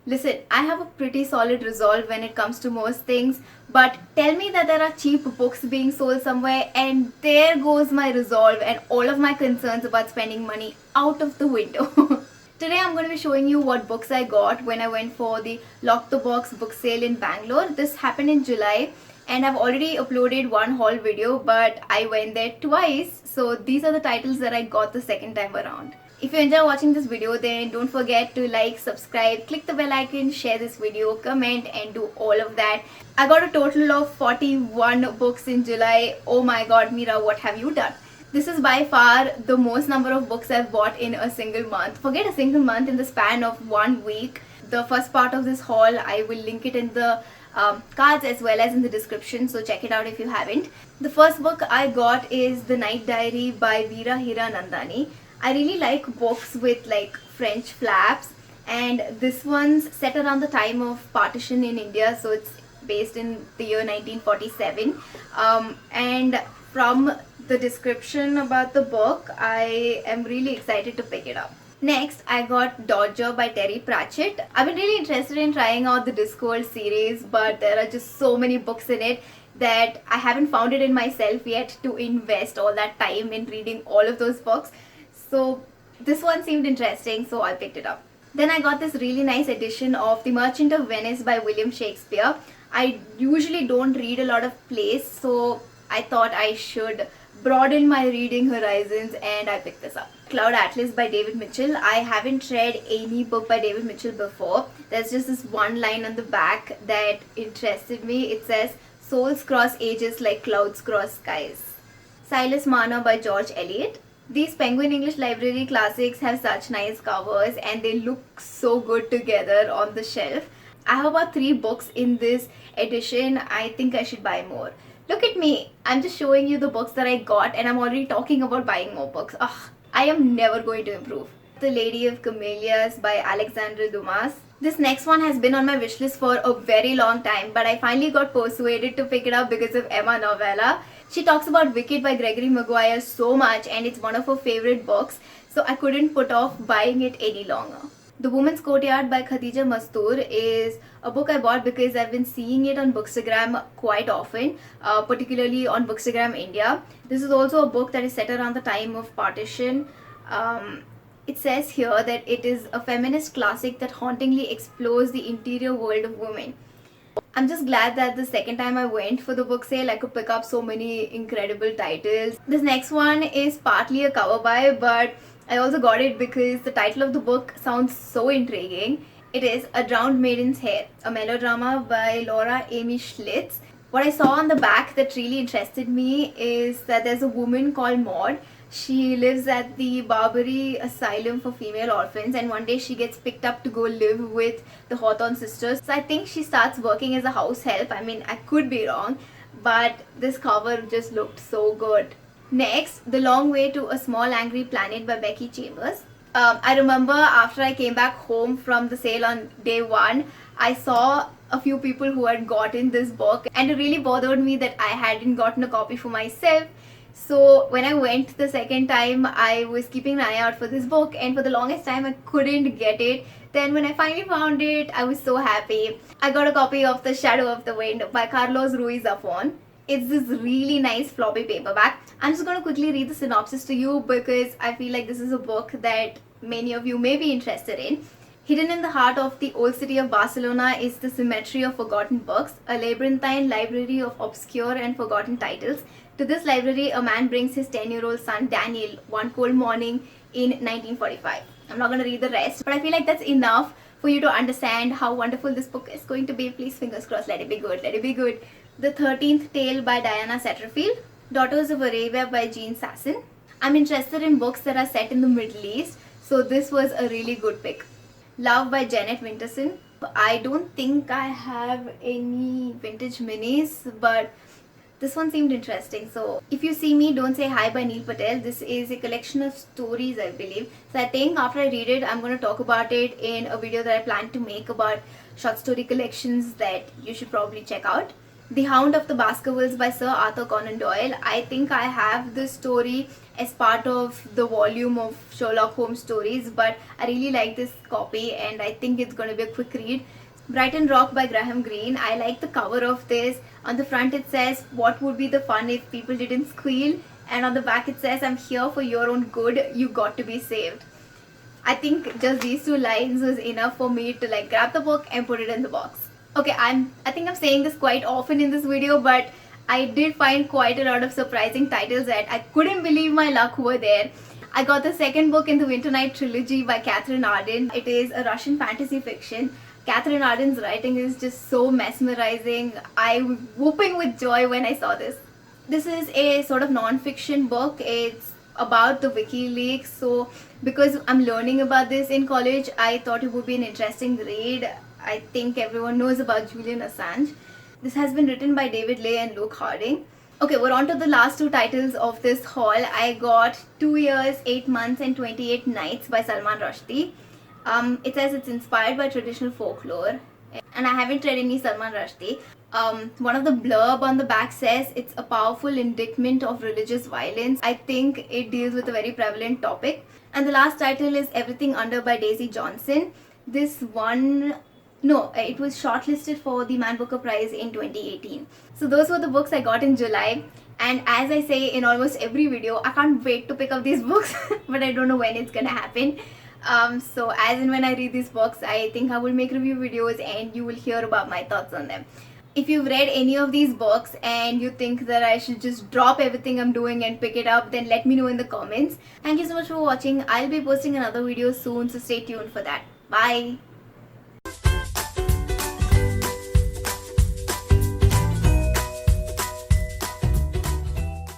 Listen, I have a pretty solid resolve when it comes to most things, but tell me that there are cheap books being sold somewhere, and there goes my resolve and all of my concerns about spending money out of the window. Today I'm going to be showing you what books I got when I went for the Lock the Box book sale in Bangalore. This happened in July, and I've already uploaded one haul video, but I went there twice, so these are the titles that I got the second time around. If you enjoy watching this video, then don't forget to like, subscribe, click the bell icon, share this video, comment, and do all of that. I got a total of 41 books in July. Oh my god, Meera, what have you done? This is by far the most number of books I've bought in a single month. Forget a single month, in the span of 1 week. The first part of this haul, I will link it in the cards as well as in the description, so check it out if you haven't. The first book I got is The Night Diary by Veera Hiranandani. I really like books with like French flaps, and this one's set around the time of partition in India, so it's based in the year 1947. And from the description about the book, I am really excited to pick it up. Next, I got Dodger by Terry Pratchett. I've been really interested in trying out the Discworld series, but there are just so many books in it that I haven't found it in myself yet to invest all that time in reading all of those books. So this one seemed interesting, so I picked it up. Then I got this really nice edition of The Merchant of Venice by William Shakespeare. I usually don't read a lot of plays, so I thought I should broaden my reading horizons, and I picked this up. Cloud Atlas by David Mitchell. I haven't read any book by David Mitchell before. There's just this one line on the back that interested me. It says, "Souls cross ages like clouds cross skies." Silas Marner by George Eliot. These Penguin English Library classics have such nice covers, and they look so good together on the shelf. I have about 3 books in this edition. I think I should buy more. Look at me. I'm just showing you the books that I got, and I'm already talking about buying more books. Ugh, I am never going to improve. The Lady of Camellias by Alexandre Dumas. This next one has been on my wishlist for a very long time, but I finally got persuaded to pick it up because of Emma Novella. She talks about Wicked by Gregory Maguire so much, and it's one of her favorite books, so I couldn't put off buying it any longer. The Woman's Courtyard by Khadija Mastoor is a book I bought because I've been seeing it on Bookstagram quite often, particularly on Bookstagram India. This is also a book that is set around the time of partition. It says here that it is a feminist classic that hauntingly explores the interior world of women. I'm just glad that the second time I went for the book sale, I could pick up so many incredible titles. This next one is partly a cover buy, but I also got it because the title of the book sounds so intriguing. It is A Drowned Maiden's Hair, a melodrama by Laura Amy Schlitz. What I saw on the back that really interested me is that there's a woman called Maud. She lives at the Barbary Asylum for Female Orphans, and one day she gets picked up to go live with the Hawthorne sisters. So I think she starts working as a house help. I mean, I could be wrong, but this cover just looked so good. Next, The Long Way to a Small Angry Planet by Becky Chambers. I remember after I came back home from the sale on day 1, I saw a few people who had gotten this book, and it really bothered me that I hadn't gotten a copy for myself. So when I went the second time, I was keeping an eye out for this book, and for the longest time I couldn't get it. Then when I finally found it, I was so happy. I got a copy of The Shadow of the Wind by Carlos Ruiz Zafón. It's this really nice floppy paperback. I'm just going to quickly read the synopsis to you because I feel like this is a book that many of you may be interested in. Hidden in the heart of the old city of Barcelona is the cemetery of forgotten books, a labyrinthine library of obscure and forgotten titles. To this library, a man brings his 10-year-old son Daniel one cold morning in 1945. I'm not going to read the rest, but I feel like that's enough for you to understand how wonderful this book is going to be. Please, fingers crossed, let it be good, let it be good. The 13th Tale by Diana Satterfield. Daughters of Arabia by Jean Sasson. I'm interested in books that are set in the Middle East, so this was a really good pick. Love by Janet Winterson. I don't think I have any vintage minis, but this one seemed interesting. So If You See Me, Don't Say Hi by Neil Patel. This is a collection of stories, I believe. So I think after I read it, I'm going to talk about it in a video that I plan to make about short story collections that you should probably check out. The Hound of the Baskervilles by Sir Arthur Conan Doyle. I think I have this story as part of the volume of Sherlock Holmes stories, but I really like this copy and I think it's going to be a quick read. Brighton Rock by Graham Greene. I like the cover of this. On the front it says, "What would be the fun if people didn't squeal?" And on the back it says, "I'm here for your own good, you got to be saved." I think just these two lines was enough for me to like grab the book and put it in the box. Okay, I think I'm saying this quite often in this video, but I did find quite a lot of surprising titles that I couldn't believe my luck were there. I got the second book in the Winter Night trilogy by Catherine Arden. It is a Russian fantasy fiction. Catherine Arden's writing is just so mesmerizing. I was whooping with joy when I saw this. This is a sort of non-fiction book. It's about the WikiLeaks, so because I'm learning about this in college, I thought it would be an interesting read. I think everyone knows about Julian Assange. This has been written by David Lay and Luke Harding. Okay, we're on to the last two titles of this haul. I got 2 years, 8 months and 28 nights by Salman Rushdie. It says it's inspired by traditional folklore, and I haven't read any Salman Rushdie. One of the blurb on the back says it's a powerful indictment of religious violence. I think it deals with a very prevalent topic. And the last title is Everything Under by Daisy Johnson. This one, no, it was shortlisted for the Man Booker Prize in 2018. So those were the books I got in July. And as I say in almost every video, I can't wait to pick up these books, but I don't know when it's gonna happen. So as and when I read these books, I think I will make review videos and you will hear about my thoughts on them. If you've read any of these books and you think that I should just drop everything I'm doing and pick it up, then let me know in the comments. Thank you so much for watching. I'll be posting another video soon, so stay tuned for that. Bye.